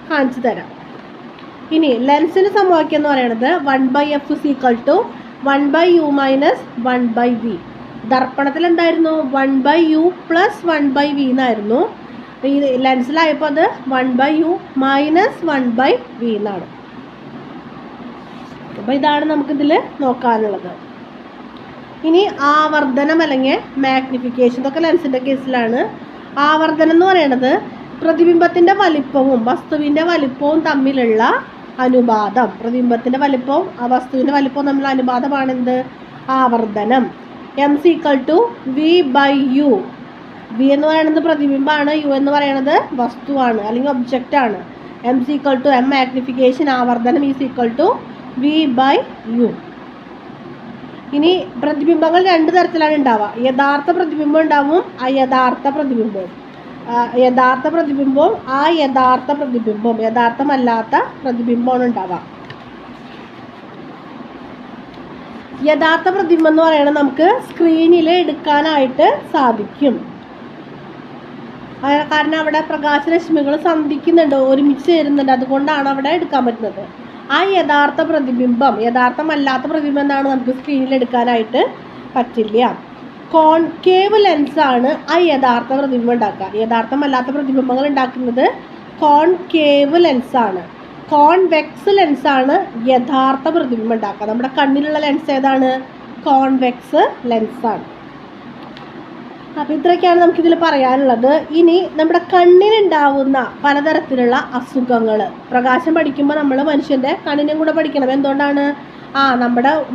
കാണിച്ചു തരാം. ഇനി ലെൻസിൻ്റെ സമവാക്യം എന്ന് പറയുന്നത് 1/f = 1/u - 1/v. ദർപ്പണത്തിൽ എന്തായിരുന്നു? 1/u + 1/v എന്നായിരുന്നു. ഈ ലെൻസിലായപ്പോൾ അത് 1/u - 1/v എന്നാണ്. അപ്പോൾ ഇതാണ് നമുക്കിതിൽ നോക്കാനുള്ളത്. ഇനി ആവർത്തനം അല്ലെങ്കിൽ മാഗ്നിഫിക്കേഷൻ, ഇതൊക്കെ ലെൻസിൻ്റെ കേസിലാണ്. ആവർത്തനം എന്ന് പറയുന്നത് പ്രതിബിംബത്തിൻ്റെ വലിപ്പവും വസ്തുവിൻ്റെ വലിപ്പവും തമ്മിലുള്ള അനുപാതം. പ്രതിബിംബത്തിൻ്റെ വലിപ്പവും വസ്തുവിൻ്റെ വലിപ്പവും തമ്മിലുള്ള അനുപാതമാണ് എന്ത്? ആവർത്തനം. m = v/u. v എന്ന് പറയുന്നത് പ്രതിബിംബമാണ്, u എന്ന് പറയുന്നത് വസ്തുവാണ് അല്ലെങ്കിൽ ഒബ്ജക്റ്റാണ്. m = m മാഗ്നിഫിക്കേഷൻ, ആവർത്തനം = v/u. ഇനി പ്രതിബിംബങ്ങൾ രണ്ട് തരത്തിലാണ് ഉണ്ടാവുക. യഥാർത്ഥ പ്രതിബിംബം ഉണ്ടാവും, അയഥാർത്ഥ പ്രതിബിംബവും. യഥാർത്ഥ പ്രതിബിംബവും യഥാർത്ഥ പ്രതിബിംബവും, യഥാർത്ഥമല്ലാത്ത പ്രതിബിംബമാണ് ഉണ്ടാവുക. യഥാർത്ഥ പ്രതിബിംബം എന്ന് പറയുന്നത് നമുക്ക് സ്ക്രീനിൽ എടുക്കാനായിട്ട് സാധിക്കും. കാരണം അവിടെ പ്രകാശരശ്മികൾ സന്ധിക്കുന്നുണ്ട്, ഒരുമിച്ച് ചേരുന്നുണ്ട്, അതുകൊണ്ടാണ് അവിടെ എടുക്കാൻ പറ്റുന്നത്. യഥാർത്ഥ പ്രതിബിംബം, യഥാർത്ഥമല്ലാത്ത പ്രതിബിംബം എന്താണ്? നമുക്ക് സ്ക്രീനിൽ എടുക്കാനായിട്ട് പറ്റില്ല. കോൺകേവ് ലെൻസാണ് യഥാർത്ഥ പ്രതിബിംബം ഉണ്ടാക്കുക. യഥാർത്ഥമല്ലാത്ത പ്രതിബിംബങ്ങൾ ഉണ്ടാക്കുന്നത് കോൺകേവ് ലെൻസാണ്. കോൺവെക്സ് ലെൻസാണ് യഥാർത്ഥ പ്രതിബിംബം ഉണ്ടാക്കുക. നമ്മുടെ കണ്ണിലുള്ള ലെൻസ് ഏതാണ്? കോൺവെക്സ് ലെൻസാണ്. അപ്പോൾ ഇത്രയൊക്കെയാണ് നമുക്കിതിൽ പറയാനുള്ളത്. ഇനി നമ്മുടെ കണ്ണിനുണ്ടാവുന്ന പലതരത്തിലുള്ള അസുഖങ്ങൾ, പ്രകാശം പഠിക്കുമ്പോൾ നമ്മൾ മനുഷ്യൻ്റെ കണ്ണിനും കൂടെ പഠിക്കണം. എന്തുകൊണ്ടാണ്?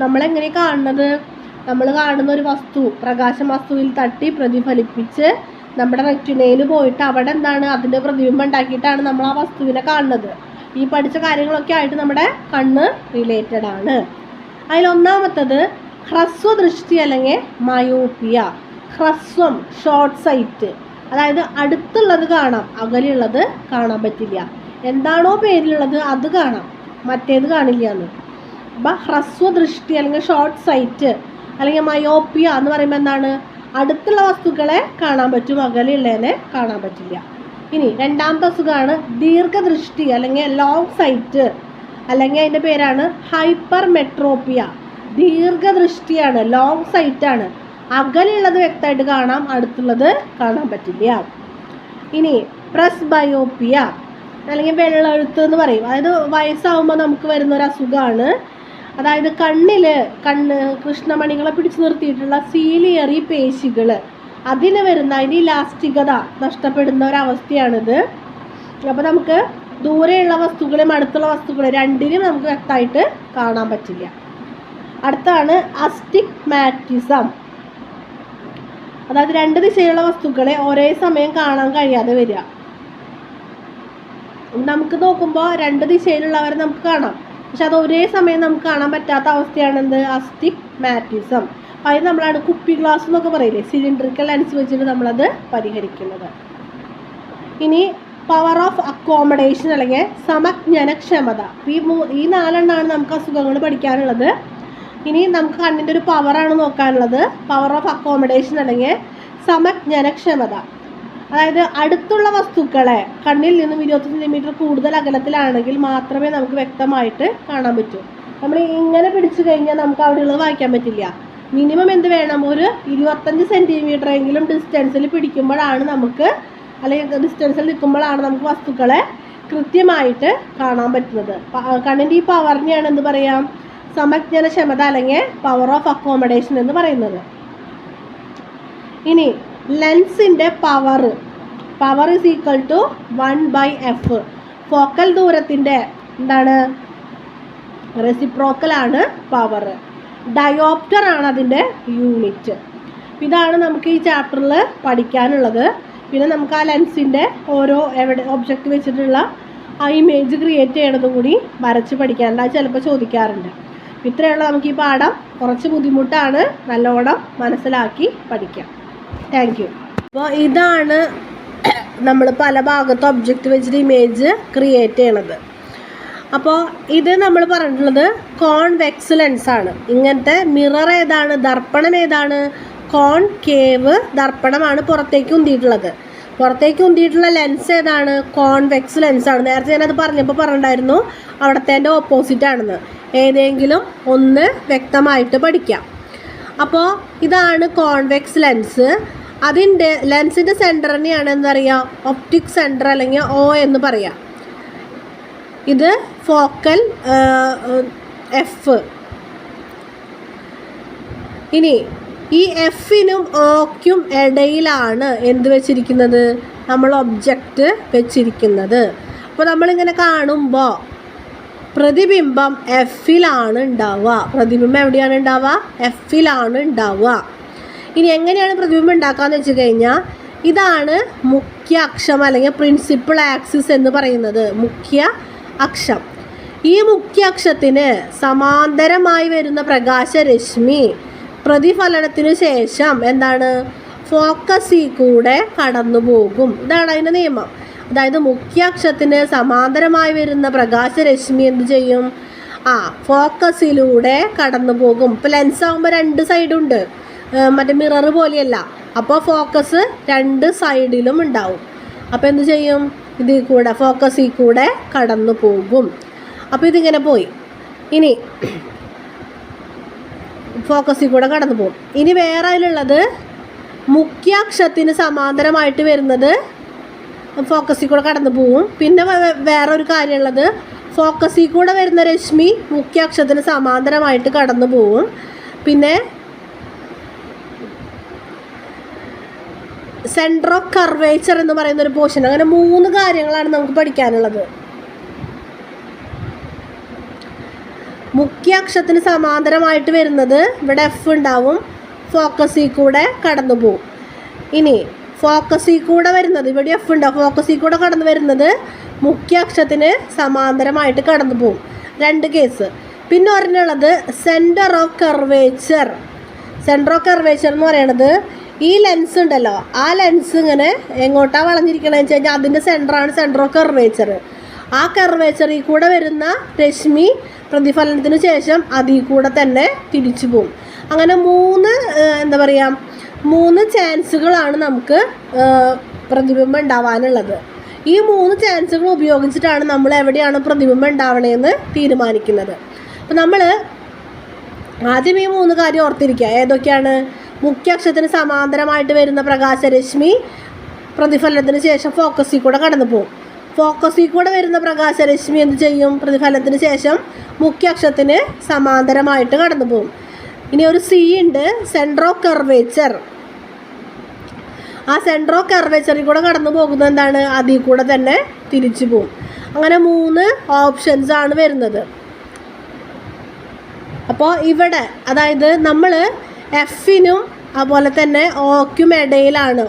നമ്മളെങ്ങനെ കാണുന്നത്? നമ്മൾ കാണുന്ന ഒരു വസ്തു പ്രകാശം വസ്തുവിൽ തട്ടി പ്രതിഫലിപ്പിച്ച് നമ്മുടെ റെറ്റിനയിൽ പോയിട്ട് അവിടെ എന്താണ് അതിൻ്റെ പ്രതിബിംബം ഉണ്ടാക്കിയിട്ടാണ് നമ്മൾ ആ വസ്തുവിനെ കാണുന്നത്. ഈ പഠിച്ച കാര്യങ്ങളൊക്കെ ആയിട്ട് നമ്മുടെ കണ്ണ് റിലേറ്റഡ് ആണ്. അതിലൊന്നാമത്തത് ഹ്രസ്വദൃഷ്ടി അല്ലെങ്കിൽ മയോപ്പിയ. ഹ്രസ്വം, ഷോർട്ട് സൈറ്റ്, അതായത് അടുത്തുള്ളത് കാണാം, അകലെയുള്ളത് കാണാൻ പറ്റില്ല. എന്താണോ പേരിലുള്ളത് അത് കാണാം, മറ്റേത് കാണില്ല എന്ന്. അപ്പം ഹ്രസ്വദൃഷ്ടി അല്ലെങ്കിൽ ഷോർട്ട് സൈറ്റ് അല്ലെങ്കിൽ മയോപ്പിയ എന്ന് പറയുമ്പോൾ എന്താണ്? അടുത്തുള്ള വസ്തുക്കളെ കാണാൻ പറ്റും, അകലെയുള്ളതിനെ കാണാൻ പറ്റില്ല. ഇനി രണ്ടാമത്തെ അസുഖമാണ് ദീർഘദൃഷ്ടി അല്ലെങ്കിൽ ലോങ് സൈറ്റ്, അല്ലെങ്കിൽ അതിൻ്റെ പേരാണ് ഹൈപ്പർ മെട്രോപ്പിയ. ദീർഘദൃഷ്ടിയാണ്, ലോങ് സൈറ്റാണ്, അകലെയുള്ളത് വ്യക്തമായിട്ട് കാണാം, അടുത്തുള്ളത് കാണാൻ പറ്റില്ല. ഇനി പ്രസ്ബയോപ്പിയ അല്ലെങ്കിൽ വെള്ളെഴുത്ത് എന്ന് പറയും. അതായത് വയസ്സാവുമ്പോൾ നമുക്ക് വരുന്നൊരു അസുഖമാണ്. അതായത് കണ്ണ് കൃഷ്ണമണികളെ പിടിച്ചു നിർത്തിയിട്ടുള്ള സീലിയറി പേശികൾ, അതിന് വരുന്ന അതിൻ്റെ ഇലാസ്റ്റികത നഷ്ടപ്പെടുന്ന ഒരവസ്ഥയാണിത്. അപ്പോൾ നമുക്ക് ദൂരെയുള്ള വസ്തുക്കളെയും അടുത്തുള്ള വസ്തുക്കളെ രണ്ടിനും നമുക്ക് വ്യക്തമായിട്ട് കാണാൻ പറ്റില്ല. അടുത്താണ് അസ്റ്റിഗ്മാറ്റിസം. അതായത് രണ്ട് ദിശയിലുള്ള വസ്തുക്കളെ ഒരേ സമയം കാണാൻ കഴിയാതെ വരിക. നമുക്ക് നോക്കുമ്പോൾ രണ്ട് ദിശയിലുള്ളവരെ നമുക്ക് കാണാം, പക്ഷെ അത് ഒരേ സമയം നമുക്ക് കാണാൻ പറ്റാത്ത അവസ്ഥയാണ് എന്ത്? അസ്റ്റിഗ്മാറ്റിസം. അത് നമ്മളാണ് കുപ്പി ഗ്ലാസ് എന്നൊക്കെ പറയില്ലേ, സിലിണ്ടറിക്കൽ ലെൻസ് വെച്ചിട്ട് നമ്മളത് പരിഹരിക്കുന്നത്. ഇനി പവർ ഓഫ് അക്കോമഡേഷൻ അല്ലെങ്കിൽ സമജ്ഞനക്ഷമത. ഈ നാലെണ്ണമാണ് നമുക്ക് അസുഖങ്ങൾ പഠിക്കാനുള്ളത്. ഇനി നമുക്ക് കണ്ണിൻ്റെ ഒരു പവറാണ് നോക്കാനുള്ളത്. പവർ ഓഫ് അക്കോമഡേഷൻ അല്ലെങ്കിൽ സമജ്ഞനക്ഷമത. അതായത് അടുത്തുള്ള വസ്തുക്കളെ കണ്ണിൽ നിന്നും 20 സെൻറ്റിമീറ്റർ കൂടുതൽ അകലത്തിലാണെങ്കിൽ മാത്രമേ നമുക്ക് വ്യക്തമായിട്ട് കാണാൻ പറ്റൂ. നമ്മൾ ഇങ്ങനെ പിടിച്ചു കഴിഞ്ഞാൽ നമുക്ക് അവിടെയുള്ളത് വായിക്കാൻ പറ്റില്ല. മിനിമം എന്ത് വേണം? ഒരു 25 സെൻറ്റിമീറ്റർ എങ്കിലും ഡിസ്റ്റൻസിൽ പിടിക്കുമ്പോഴാണ് നമുക്ക്, അല്ലെങ്കിൽ ഡിസ്റ്റൻസിൽ നിൽക്കുമ്പോഴാണ് നമുക്ക് വസ്തുക്കളെ കൃത്യമായിട്ട് കാണാൻ പറ്റുന്നത്. കണ്ണിൻ്റെ ഈ പവറിനെയാണ് എന്ത് പറയാം? സമജ്ഞനക്ഷമത അല്ലെങ്കിൽ പവർ ഓഫ് അക്കോമഡേഷൻ എന്ന് പറയുന്നത്. ഇനി ലെൻസിൻ്റെ power is equal to 1/f. Focal ദൂരത്തിൻ്റെ എന്താണ്? റെസിപ്രോക്കലാണ് പവർ. ഡയോപ്റ്റർ ആണ് അതിൻ്റെ യൂണിറ്റ്. ഇതാണ് നമുക്ക് ഈ ചാപ്റ്ററിൽ പഠിക്കാനുള്ളത്. പിന്നെ നമുക്ക് ആ ലെൻസിൻ്റെ ഓരോ ഒബ്ജക്റ്റ് വെച്ചിട്ടുള്ള ആ ഇമേജ് ക്രിയേറ്റ് ചെയ്യണതും കൂടി വരച്ച് പഠിക്കാനുണ്ട്. അത് ചിലപ്പോൾ ചോദിക്കാറുണ്ട്. ഇത്രയുള്ള നമുക്ക് ഈ പാഠം കുറച്ച് ബുദ്ധിമുട്ടാണ്, നല്ലോണം മനസ്സിലാക്കി പഠിക്കാം. Thank you. അപ്പോൾ ഇതാണ് നമ്മൾ പല ഭാഗത്ത് ഒബ്ജക്റ്റ് വെച്ചിട്ട് ഇമേജ് ക്രിയേറ്റ് ചെയ്യണത്. അപ്പോൾ ഇത് നമ്മൾ പറഞ്ഞിട്ടുള്ളത് കോൺവെക്സ് ലെൻസാണ്. ഇങ്ങനത്തെ മിറർ ഏതാണ്? ദർപ്പണം ഏതാണ്? കോൺകേവ് ദർപ്പണമാണ് പുറത്തേക്ക് ഉന്തിയിട്ടുള്ളത്. പുറത്തേക്ക് ഉന്തിയിട്ടുള്ള ലെൻസ് ഏതാണ്? കോൺവെക്സ് ലെൻസാണ്. നേരത്തെ ഞാനത് പറഞ്ഞപ്പോൾ പറഞ്ഞിട്ടുണ്ടായിരുന്നു അവിടുത്തെ ഓപ്പോസിറ്റ് ആണെന്ന്. ഏതെങ്കിലും ഒന്ന് വ്യക്തമായിട്ട് പഠിക്കാം. അപ്പോൾ ഇതാണ് കോൺവെക്സ് ലെൻസ്. അതിൻ്റെ ലെൻസിൻ്റെ സെൻറ്ററിനെയാണ് എന്താ പറയുക? ഒപ്റ്റിക് സെൻറ്റർ അല്ലെങ്കിൽ ഒ എന്ന് പറയാം. ഇത് ഫോക്കൽ എഫ്. ഇനി ഈ എഫിനും ഒക്കും ഇടയിലാണ് എന്ത് വെച്ചിരിക്കുന്നത്? നമ്മൾ ഒബ്ജക്റ്റ് വെച്ചിരിക്കുന്നത്. അപ്പോൾ നമ്മളിങ്ങനെ കാണുമ്പോൾ പ്രതിബിംബം എഫിലാണ് ഉണ്ടാവുക. പ്രതിബിംബം എവിടെയാണ് ഉണ്ടാവുക? എഫിലാണ് ഉണ്ടാവുക. ഇനി എങ്ങനെയാണ് പ്രതിബിംബം ഉണ്ടാക്കാന്ന് വെച്ച് കഴിഞ്ഞാൽ ഇതാണ് മുഖ്യ അക്ഷം അല്ലെങ്കിൽ പ്രിൻസിപ്പൽ ആക്സിസ് എന്ന് പറയുന്നത്. മുഖ്യ അക്ഷം. ഈ മുഖ്യ അക്ഷത്തിന് സമാന്തരമായി വരുന്ന പ്രകാശരശ്മി പ്രതിഫലനത്തിനു ശേഷം എന്താണ്? ഫോക്കസിൽ കൂടെ കടന്നു പോകും. ഇതാണ് അതിൻ്റെ നിയമം. അതായത് മുഖ്യ അക്ഷത്തിന് സമാന്തരമായി വരുന്ന പ്രകാശരശ്മി എന്ത് ചെയ്യും? ഫോക്കസിലൂടെ കടന്നു പോകും. ഇപ്പോൾ ലെൻസ് ആകുമ്പോൾ രണ്ട് സൈഡുണ്ട്, മറ്റേ മിറർ പോലെയല്ല. അപ്പോൾ ഫോക്കസ് രണ്ട് സൈഡിലും ഉണ്ടാവും. അപ്പോൾ എന്ത് ചെയ്യും? ഇതിൽ കൂടെ ഫോക്കസിൽ കൂടെ കടന്നു പോകും. അപ്പോൾ ഇതിങ്ങനെ പോയി. ഇനി ഫോക്കസിൽ കൂടെ കടന്നു പോകും. ഇനി വേറെ അതിലുള്ളത് മുഖ്യ അക്ഷത്തിന് സമാന്തരമായിട്ട് വരുന്നത് ഫോക്കസിൽ കൂടെ കടന്നു പോവും. പിന്നെ വേറൊരു കാര്യമുള്ളത് ഫോക്കസിൽ കൂടെ വരുന്ന രശ്മി മുഖ്യ അക്ഷത്തിന് സമാന്തരമായിട്ട് കടന്നു പോവും. പിന്നെ സെൻറ്റർ ഓഫ് കർവേച്ചർ എന്ന് പറയുന്ന ഒരു പോർഷൻ. അങ്ങനെ 3 കാര്യങ്ങളാണ് നമുക്ക് പഠിക്കാനുള്ളത്. മുഖ്യ അക്ഷത്തിന് സമാന്തരമായിട്ട് വരുന്നത് ഇവിടെ എഫ് ഉണ്ടാവും, ഫോക്കസിൽ കൂടെ കടന്നു പോവും. ഇനി ഫോക്കസിൽ കൂടെ വരുന്നത് ഇവിടെ എഫ് ഉണ്ടാവും, ഫോക്കസിൽ കൂടെ കടന്നു വരുന്നത് മുഖ്യ അക്ഷത്തിന് സമാന്തരമായിട്ട് കടന്നു പോവും. 2 കേസ്. പിന്നെ ഒരെണ്ണുള്ളത് centre of curvature. Centre of curvature എന്ന് പറയണത് ഈ ലെൻസ് ഉണ്ടല്ലോ, ആ ലെൻസ് ഇങ്ങനെ എങ്ങോട്ടാണ് വളഞ്ഞിരിക്കണമെന്ന് വെച്ച് കഴിഞ്ഞാൽ അതിൻ്റെ സെൻറ്ററാണ് സെൻറ്റർ ഓഫ് കർവേച്ചർ. ആ കർവേച്ചറിൽ കൂടെ വരുന്ന രശ്മി പ്രതിഫലനത്തിന് ശേഷം അതിൽ കൂടെ തന്നെ തിരിച്ചു പോകും. അങ്ങനെ 3 ചാൻസുകളാണ് നമുക്ക് പ്രതിബിംബം ഉണ്ടാവാനുള്ളത്. ഈ 3 ചാൻസുകൾ ഉപയോഗിച്ചിട്ടാണ് നമ്മൾ എവിടെയാണ് പ്രതിബിംബം ഉണ്ടാവണതെന്ന് തീരുമാനിക്കുന്നത്. അപ്പം നമ്മൾ ആദ്യം ഈ 3 കാര്യം ഓർത്തിരിക്കുക. ഏതൊക്കെയാണ്? മുഖ്യ അക്ഷത്തിന് സമാന്തരമായിട്ട് വരുന്ന പ്രകാശരശ്മി പ്രതിഫലനത്തിന് ശേഷം ഫോക്കസിൽ കൂടെ കടന്നു പോകും. ഫോക്കസിൽ കൂടെ വരുന്ന പ്രകാശരശ്മി എന്ത് ചെയ്യും? പ്രതിഫലനത്തിന് ശേഷം മുഖ്യ അക്ഷത്തിന് സമാന്തരമായിട്ട് കടന്നു പോകും. ഇനി ഒരു സി ഉണ്ട്, സെൻറ്റർ ഓഫ് കർവേച്ചർ. ആ സെൻറ്റർ ഓഫ് കർവേച്ചറിൽ കൂടെ കടന്നു പോകുന്നത് എന്താണ്? അതിൽ കൂടെ തന്നെ തിരിച്ചു പോകും. അങ്ങനെ 3 ഓപ്ഷൻസ് ആണ് വരുന്നത്. അപ്പോൾ ഇവിടെ അതായത് നമ്മൾ എഫിനും അതുപോലെ തന്നെ ഓക്കും ഇടയിലാണ്,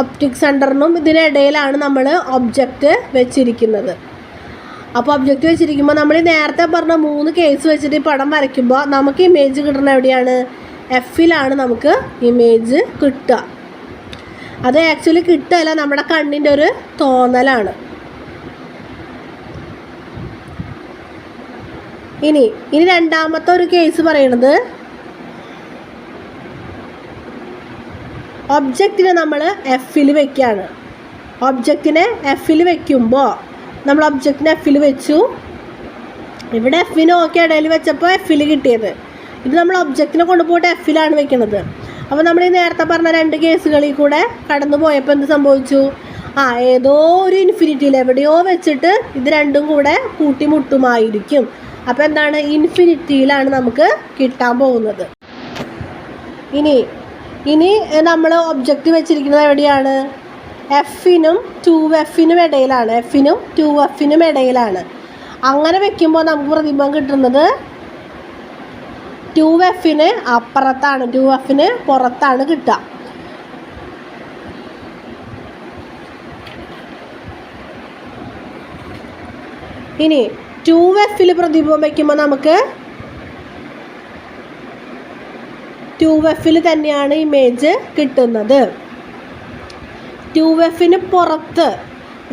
ഒപ്റ്റിക് സെൻറ്ററിനും ഇതിനിടയിലാണ് നമ്മൾ ഒബ്ജക്റ്റ് വെച്ചിരിക്കുന്നത്. അപ്പോൾ ഒബ്ജക്റ്റ് വെച്ചിരിക്കുമ്പോൾ നമ്മൾ നേരത്തെ പറഞ്ഞ 3 കേസ് വെച്ചിട്ട് ഈ പടം വരയ്ക്കുമ്പോൾ നമുക്ക് ഇമേജ് കിട്ടുന്ന എവിടെയാണ്? എഫിലാണ് നമുക്ക് ഇമേജ് കിട്ടുക. അത് ആക്ച്വലി കിട്ടുകയല്ല, നമ്മുടെ കണ്ണിൻ്റെ ഒരു തോന്നലാണ്. ഇനി രണ്ടാമത്തെ ഒരു കേസ് പറയുന്നത് ഒബ്ജക്റ്റിനെ നമ്മൾ എഫിൽ വെക്കുകയാണ്. ഒബ്ജക്റ്റിനെ എഫിൽ വെക്കുമ്പോൾ നമ്മൾ ഒബ്ജക്റ്റിനെ എഫിൽ വെച്ചു. ഇവിടെ എഫിന് ഓക്കെ ഇടയിൽ വെച്ചപ്പോൾ എഫിൽ കിട്ടിയത്. ഇത് നമ്മൾ ഒബ്ജക്റ്റിനെ കൊണ്ടുപോയിട്ട് എഫിലാണ് വെക്കുന്നത്. അപ്പോൾ നമ്മൾ ഈ നേരത്തെ പറഞ്ഞ 2 കേസുകളിൽ കൂടെ കടന്നു പോയപ്പോൾ എന്ത് സംഭവിച്ചു? ഏതോ ഒരു ഇൻഫിനിറ്റിയിൽ എവിടെയോ വെച്ചിട്ട് ഇത് രണ്ടും കൂടെ കൂട്ടിമുട്ടുമായിരിക്കും. അപ്പോൾ എന്താണ്? ഇൻഫിനിറ്റിയിലാണ് നമുക്ക് കിട്ടാൻ പോകുന്നത്. ഇനി നമ്മൾ ഒബ്ജക്റ്റ് വെച്ചിരിക്കുന്നത് എവിടെയാണ്? എഫിനും 2Fനും ഇടയിലാണ്. എഫിനും 2Fനും ഇടയിലാണ്. അങ്ങനെ വെക്കുമ്പോൾ നമുക്ക് പ്രതിബിംബം കിട്ടുന്നത് 2Fന് അപ്പുറത്താണ്, 2Fന് പുറത്താണ് കിട്ടുക. ഇനി 2Fൽ പ്രതിബിംബം വയ്ക്കുമ്പോൾ നമുക്ക് 2Fൽ തന്നെയാണ് ഇമേജ് കിട്ടുന്നത്. 2Fന് പുറത്ത്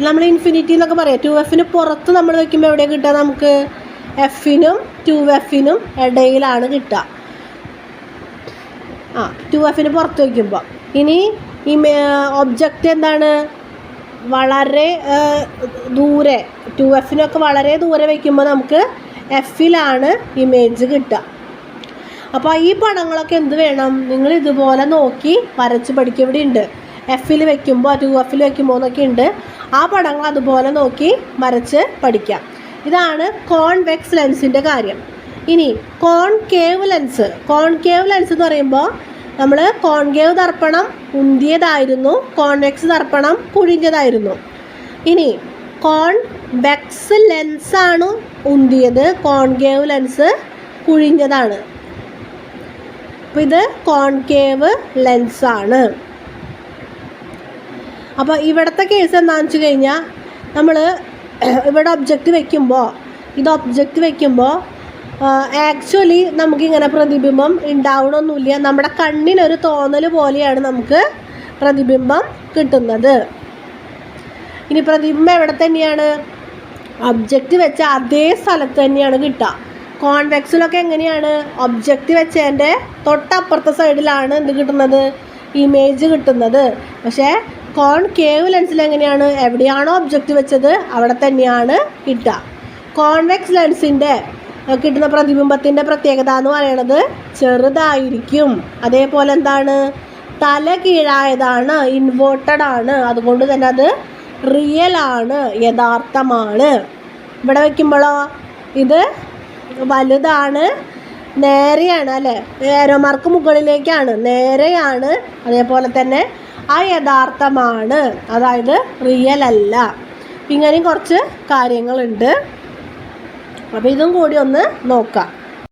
നമ്മൾ ഇൻഫിനിറ്റി എന്നൊക്കെ പറയാം. 2Fന് പുറത്ത് നമ്മൾ വയ്ക്കുമ്പോൾ എവിടെയാണ് കിട്ടുക? നമുക്ക് എഫിനും 2Fനും ഇടയിലാണ് കിട്ടുക. 2Fന് പുറത്ത് വയ്ക്കുമ്പോൾ. ഇനി ഈ ഒബ്ജക്റ്റ് എന്താണ്? വളരെ ദൂരെ, 2Fനൊക്കെ വളരെ ദൂരെ വയ്ക്കുമ്പോൾ നമുക്ക് എഫിലാണ് ഇമേജ് കിട്ടുക. അപ്പോൾ ഈ പടങ്ങളൊക്കെ എന്ത് വേണം? നിങ്ങൾ ഇതുപോലെ നോക്കി വരച്ച് പഠിക്കുക. ഇവിടെ ഉണ്ട് എഫിൽ വെക്കുമ്പോൾ 2Fൽ വെക്കുമ്പോൾ എന്നൊക്കെ ഉണ്ട്. ആ പടങ്ങൾ അതുപോലെ നോക്കി വരച്ച് പഠിക്കാം. ഇതാണ് കോൺവെക്സ് ലെൻസിൻ്റെ കാര്യം. ഇനി കോൺകേവ് ലെൻസ്. കോൺകേവ് ലെൻസ് എന്ന് പറയുമ്പോൾ നമ്മൾ കോൺകേവ് ദർപ്പണം ഉന്തിയതായിരുന്നു, കോൺവെക്സ് ദർപ്പണം കുഴിഞ്ഞതായിരുന്നു. ഇനി കോൺവെക്സ് ലെൻസാണ് ഉന്തിയത്, കോൺകേവ് ലെൻസ് കുഴിഞ്ഞതാണ്. അപ്പോൾ ഇത് കോൺകേവ് ലെൻസാണ്. അപ്പോൾ ഇവിടുത്തെ കേസ് എന്താണെന്ന് വെച്ച് കഴിഞ്ഞാൽ നമ്മൾ ഇവിടെ ഒബ്ജക്റ്റ് വയ്ക്കുമ്പോൾ ആക്ച്വലി നമുക്കിങ്ങനെ പ്രതിബിംബം ഉണ്ടാവണമെന്നില്ല. നമ്മുടെ കണ്ണിനൊരു തോന്നൽ പോലെയാണ് നമുക്ക് പ്രതിബിംബം കിട്ടുന്നത്. ഇനി പ്രതിബിംബം എവിടെ തന്നെയാണ്? ഒബ്ജക്റ്റ് വെച്ച അതേ സ്ഥലത്ത് തന്നെയാണ് കിട്ടുക. കോൺവെക്സിലൊക്കെ എങ്ങനെയാണ്? ഒബ്ജക്റ്റ് വെച്ചതിൻ്റെ തൊട്ടപ്പുറത്തെ സൈഡിലാണ് എന്ത് കിട്ടുന്നത്? ഇമേജ് കിട്ടുന്നത്. പക്ഷേ കോൺകേവ് ലെൻസിൽ എങ്ങനെയാണ്? എവിടെയാണോ ഒബ്ജക്റ്റ് വെച്ചത് അവിടെ തന്നെയാണ് കിട്ടുക. കോൺവെക്സ് ലെൻസിൻ്റെ കിട്ടുന്ന പ്രതിബിംബത്തിൻ്റെ പ്രത്യേകത എന്ന് പറയുന്നത് ചെറുതായിരിക്കും. അതേപോലെ എന്താണ്? തല കീഴായതാണ്, ഇൻവേർട്ടഡ് ആണ്. അതുകൊണ്ട് തന്നെ അത് റിയൽ ആണ്, യഥാർത്ഥമാണ്. ഇവിടെ വയ്ക്കുമ്പോഴോ ഇത് വലുതാണ്, നേരെയാണ് അല്ലേ, ഏരോ മാർക്ക് മുകളിലേക്കാണ്, നേരെയാണ്. അതേപോലെ തന്നെ അയഥാർത്ഥമാണ്, അതായത് റിയൽ അല്ല. ഇങ്ങനെയും കുറച്ച് കാര്യങ്ങളുണ്ട്. അപ്പോൾ ഇതും കൂടി ഒന്ന് നോക്കാം.